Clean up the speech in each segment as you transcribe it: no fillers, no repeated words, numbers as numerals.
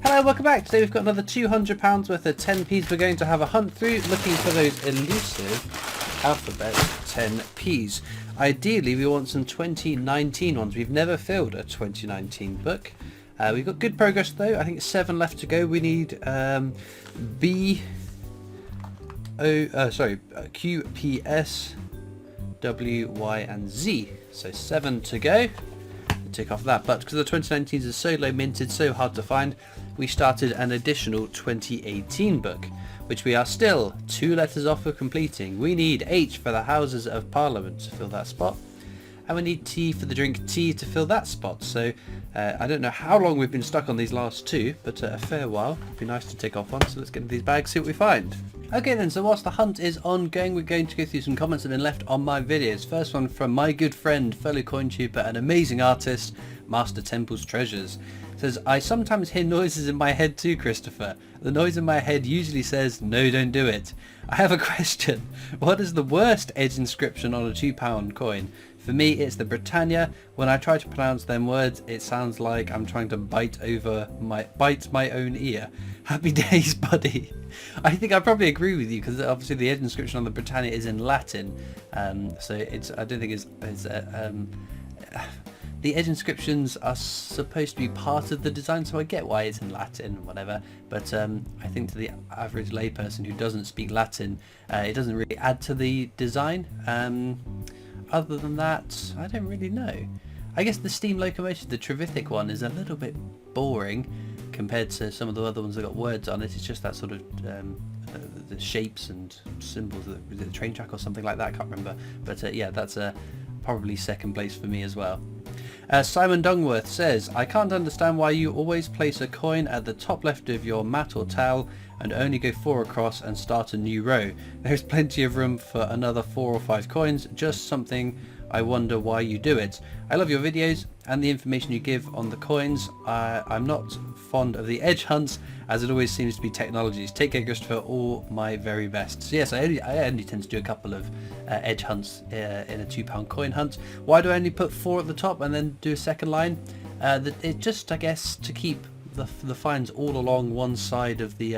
Hello, welcome back. Today we've got another £200 worth of 10p's. We're going to have a hunt through looking for those elusive alphabet 10p's. Ideally we want some 2019 ones. We've never filled a 2019 book. We've got good progress though. I think it's 7 left to go. We need Q, P, S, W, Y and Z. So 7 to go. Tick off that, but because the 2019s are so low minted, so hard to find, we started an additional 2018 book, which we are still 2 letters off of completing. We need H for the Houses of Parliament to fill that spot, and we need T for the drink tea to fill that spot. So I don't know how long we've been stuck on these last 2, but a fair while. It'd be nice to tick off one, so let's get into these bags, see what we find. Okay then, so whilst the hunt is ongoing, we're going to go through some comments that have been left on my videos. First one from my good friend, fellow coin tuber and amazing artist, Master Temple's Treasures. Says, I sometimes hear noises in my head too, Christopher. The noise in my head usually says, no, don't do it. I have a question. What is the worst edge inscription on a £2 coin? For me, it's the Britannia. When I try to pronounce them words, it sounds like I'm trying to bite my own ear. Happy days, buddy. I think I probably agree with you, because obviously the edge inscription on the Britannia is in Latin, so I don't think the edge inscriptions are supposed to be part of the design, so I get why it's in Latin, whatever. But I think to the average layperson who doesn't speak Latin, it doesn't really add to the design. Other than that, I don't really know. I guess the steam locomotion, the Trevithick one, is a little bit boring compared to some of the other ones that got words on it. It's just that sort of the shapes and symbols of the train track or something like that. I can't remember, but yeah, that's probably second place for me as well. Simon Dungworth says, I can't understand why you always place a coin at the top left of your mat or towel and only go 4 across and start a new row. There's plenty of room for another 4 or 5 coins, just something I wonder why you do it. I love your videos and the information you give on the coins. I'm not fond of the edge hunts, as it always seems to be technologies. Take care, Christopher, all my very best. So yes, I only tend to do a couple of edge hunts in a £2 coin hunt. Why do I only put 4 at the top and then do a second line? It just, I guess, to keep the finds all along one side of the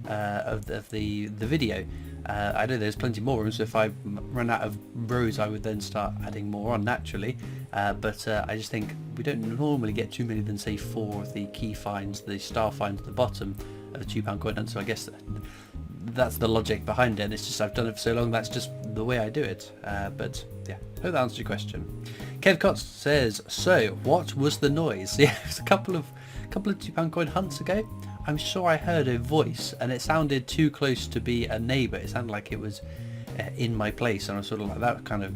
video. I know there's plenty more room, so if I run out of rows I would then start adding more on naturally, but I just think we don't normally get too many than say 4 of the key finds, the star finds at the bottom of a £2 coin, and so I guess that's the logic behind it. It's just I've done it for so long, that's just the way I do it. But yeah, hope that answers your question. Kev Cotts says, so what was the noise? Yeah, it was a couple of £2 coin hunts ago. I'm sure I heard a voice and it sounded too close to be a neighbour. It sounded like it was in my place, and I was sort of like, that kind of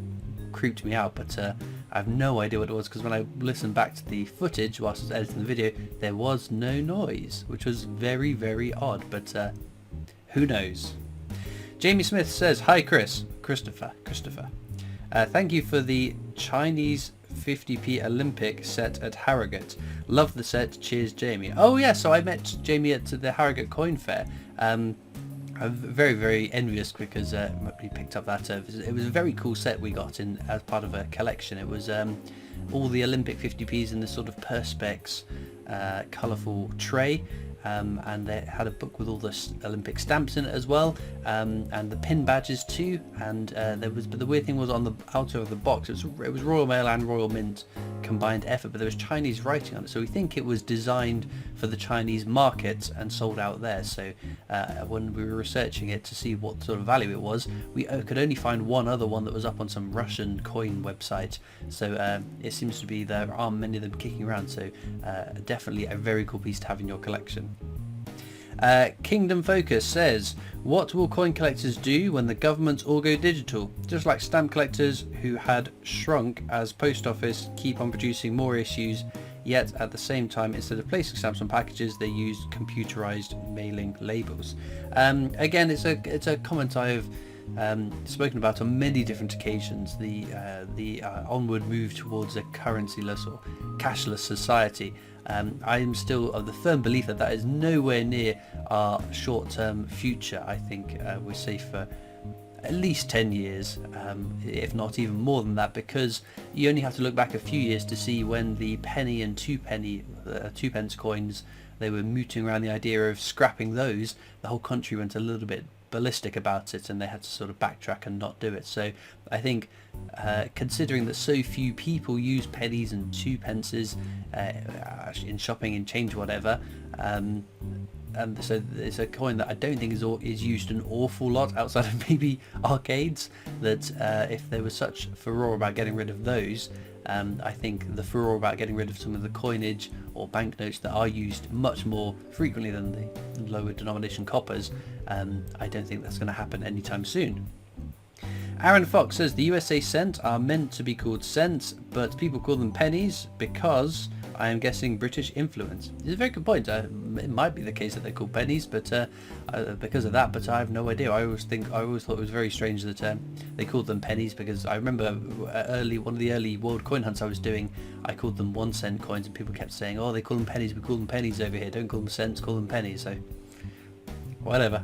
creeped me out, but I have no idea what it was, because when I listened back to the footage whilst I was editing the video, there was no noise, which was very, very odd, but who knows. Jamie Smith says, hi Christopher. Thank you for the Chinese 50p Olympic set at Harrogate. Love the set. Cheers, Jamie. Oh yeah, so I met Jamie at the Harrogate Coin Fair. I'm very, very envious because he picked up that. It was a very cool set we got in as part of a collection. It was all the Olympic 50p's in this sort of perspex colourful tray. And they had a book with all the Olympic stamps in it as well, and the pin badges too. And but the weird thing was on the outer of the box, it was Royal Mail and Royal Mint combined effort, but there was Chinese writing on it, so we think it was designed for the Chinese market and sold out there. So when we were researching it to see what sort of value it was, we could only find one other one that was up on some Russian coin website. So it seems to be there aren't many of them kicking around, so definitely a very cool piece to have in your collection. Kingdom Focus says, what will coin collectors do when the governments all go digital? Just like stamp collectors who had shrunk as post office keep on producing more issues, yet at the same time, instead of placing stamps on packages, they use computerized mailing labels. Again, it's a comment I've spoken about on many different occasions, the onward move towards a currency-less or cashless society. I am still of the firm belief that that is nowhere near our short-term future. I think we're safe for at least 10 years, if not even more than that, because you only have to look back a few years to see when the penny and 2 pence coins they were mooting around the idea of scrapping those, the whole country went a little bit ballistic about it, and they had to sort of backtrack and not do it. So I think considering that so few people use pennies and 2 pences in shopping, in change, whatever, and so it's a coin that I don't think is used an awful lot outside of maybe arcades, that if there was such furore about getting rid of those, I think the furore about getting rid of some of the coinage or banknotes that are used much more frequently than the lower denomination coppers, I don't think that's going to happen anytime soon. Aaron Fox says the USA cent are meant to be called cents, but people call them pennies because I am guessing British influence. It's a very good point. It might be the case that they're called pennies, but because of that, but I have no idea. I always thought it was very strange that they called them pennies, because I remember one of the early world coin hunts I was doing, I called them 1 cent coins, and people kept saying, "Oh, they call them pennies. We call them pennies over here. Don't call them cents. Call them pennies." So whatever.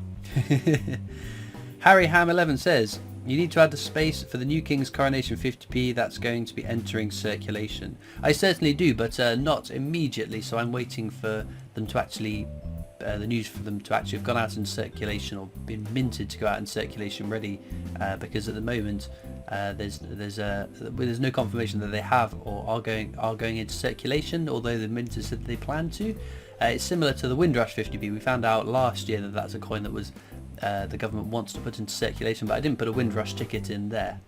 Harry Ham 11 says, you need to add the space for the new King's Coronation 50p that's going to be entering circulation. I certainly do, but not immediately, so I'm waiting for them to actually, the news for them to actually have gone out in circulation or been minted to go out in circulation ready, because at the moment there's no confirmation that they have or are going into circulation, although the minter said they plan to. It's similar to the Windrush 50p. We found out last year that that's a coin that was the government wants to put into circulation, but I didn't put a Windrush ticket in there.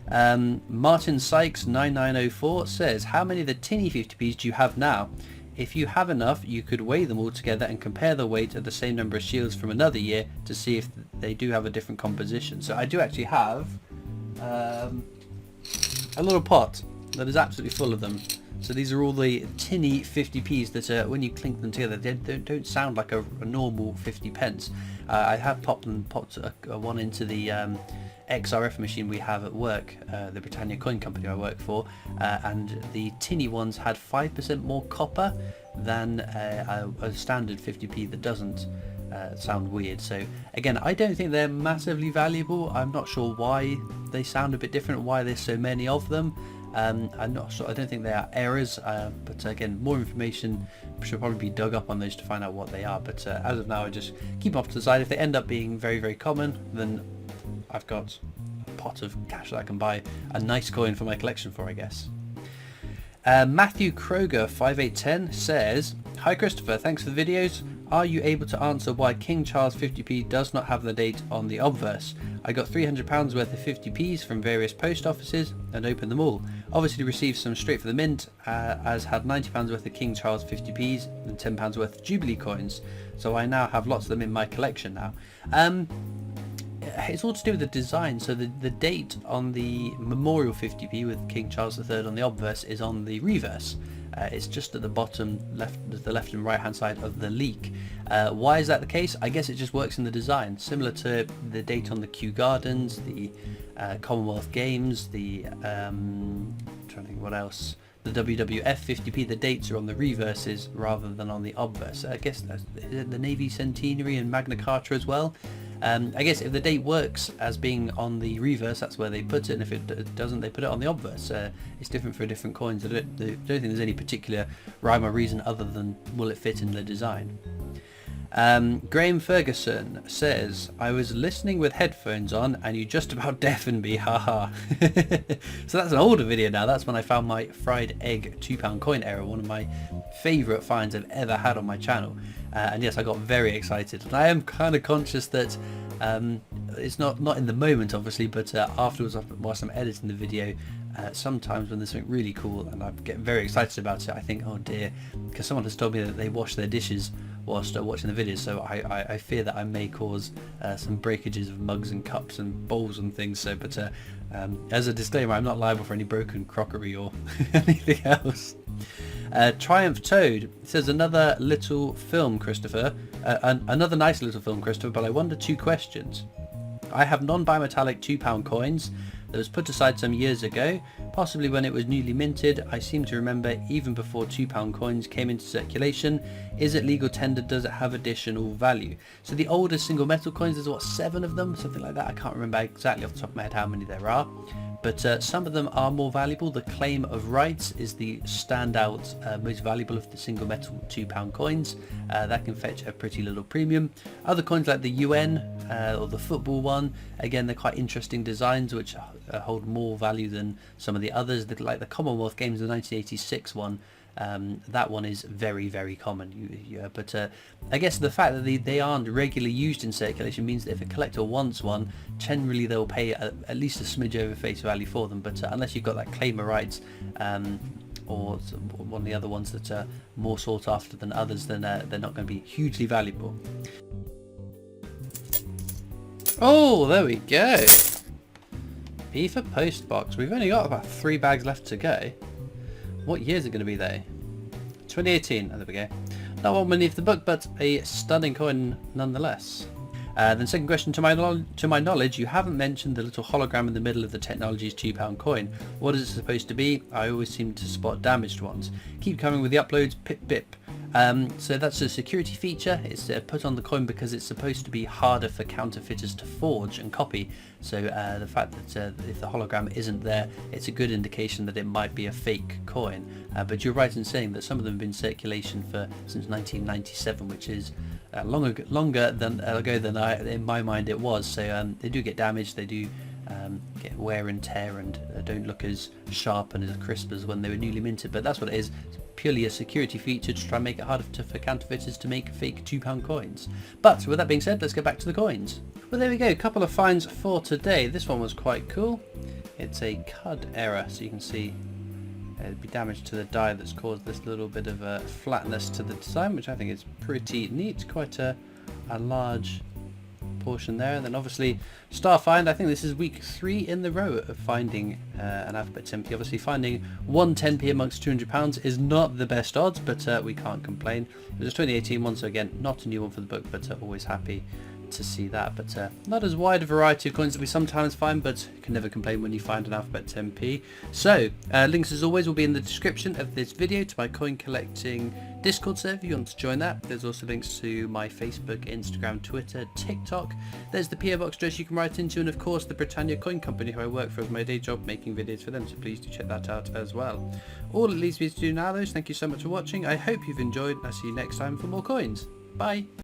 Martin Sykes 9904 says, how many of the tinny 50p's do you have now? If you have enough, you could weigh them all together and compare the weight of the same number of shields from another year to see if they do have a different composition. So I do actually have a little pot that is absolutely full of them. So these are all the tinny 50p's that when you clink them together, they don't sound like a normal 50 pence. I have popped one into the XRF machine we have at work, the Britannia Coin Company I work for, and the tinny ones had 5% more copper than a standard 50p that doesn't sound weird. So again, I don't think they're massively valuable. I'm not sure why they sound a bit different, why there's so many of them. I'm not sure. I don't think they are errors, but again, more information should probably be dug up on those to find out what they are. But as of now, I just keep them off to the side. If they end up being very, very common, then I've got a pot of cash that I can buy a nice coin for my collection for, I guess. Matthew Kroger 5810 says, hi Christopher, thanks for the videos. Are you able to answer why King Charles 50p does not have the date on the obverse? I got £300 worth of 50p's from various post offices and opened them all. Obviously received some straight for the mint, as had £90 worth of King Charles 50p's and £10 worth of Jubilee coins. So I now have lots of them in my collection now. It's all to do with the design. So the date on the Memorial 50p with King Charles III on the obverse is on the reverse. It's just at the bottom the left and right hand side of the leek. Why is that the case? I guess it just works in the design, similar to the date on the Kew Gardens, the Commonwealth Games, the trying to think what else, the WWF 50p. The dates are on the reverses rather than on the obverse. I guess that's the Navy Centenary and Magna Carta as well. I guess if the date works as being on the reverse, that's where they put it, and if it doesn't, they put it on the obverse. It's different for different coins. I don't think there's any particular rhyme or reason other than will it fit in the design. Graham Ferguson says, I was listening with headphones on and you just about deafened me, haha. So that's an older video now. That's when I found my fried egg £2 coin error, one of my favourite finds I've ever had on my channel. And yes, I got very excited, and I am kind of conscious that it's not in the moment obviously, but afterwards, whilst I'm editing the video, sometimes when there's something really cool and I get very excited about it, I think, oh dear, because someone has told me that they wash their dishes whilst watching the videos, so I fear that I may cause some breakages of mugs and cups and bowls and things. So, but as a disclaimer, I'm not liable for any broken crockery or anything else. Triumph Toad says, another little film, Christopher. Another nice little film, Christopher, but I wonder 2 questions. I have non-bimetallic £2 coins that was put aside some years ago, possibly when it was newly minted. I seem to remember even before £2 coins came into circulation. Is it legal tender? Does it have additional value? So the oldest single metal coins, there's what, 7 of them, something like that. I can't remember exactly off the top of my head how many there are, but some of them are more valuable. The claim of rights is the standout most valuable of the single metal £2 coins. That can fetch a pretty little premium. Other coins like the UN or the football one, again, they're quite interesting designs which hold more value than some of the others. Like the Commonwealth Games, the 1986 one, that one is very, very common. But I guess the fact that they aren't regularly used in circulation means that if a collector wants one, generally they'll pay at least a smidge over face value for them. But unless you've got that claim of rights, or one of the other ones that are more sought after than others, then they're not going to be hugely valuable. Oh, there we go. P for post box. We've only got about 3 bags left to go. What year is it going to be though? 2018. Oh, there we go. Not one beneath the book, but a stunning coin nonetheless. Then second question, to my knowledge, you haven't mentioned the little hologram in the middle of the Technologies £2 coin. What is it supposed to be? I always seem to spot damaged ones. Keep coming with the uploads, pip pip. So that's a security feature. It's put on the coin because it's supposed to be harder for counterfeiters to forge and copy. So the fact that if the hologram isn't there, it's a good indication that it might be a fake coin. But you're right in saying that some of them have been in circulation since 1997, which is longer ago than in my mind it was. So they do get damaged, they do get wear and tear, and don't look as sharp and as crisp as when they were newly minted. But that's what it is. It's purely a security feature to try and make it harder for counterfeiters to make fake £2 coins. But with that being said, let's get back to the coins. Well, there we go, a couple of finds for today. This one was quite cool. It's a CUD error, so you can see it'd be damage to the die that's caused this little bit of a flatness to the design, which I think is pretty neat. Quite a large portion there. And then obviously star find. I think this is week 3 in the row of finding an alphabet 10p. Obviously finding one 10p amongst £200 is not the best odds, but we can't complain. It was a 2018 one, so again, not a new one for the book, but always happy to see that. But not as wide a variety of coins that we sometimes find, but you can never complain when you find an alphabet 10p. So links as always will be in the description of this video to my coin collecting Discord server if you want to join that. There's also links to my Facebook, Instagram, Twitter, TikTok. There's the PO box address you can write into, and of course the Britannia Coin Company, who I work for as my day job, making videos for them, so please do check that out as well. All it leaves me to do now though is thank you so much for watching. I hope you've enjoyed, and I'll see you next time for more coins. Bye!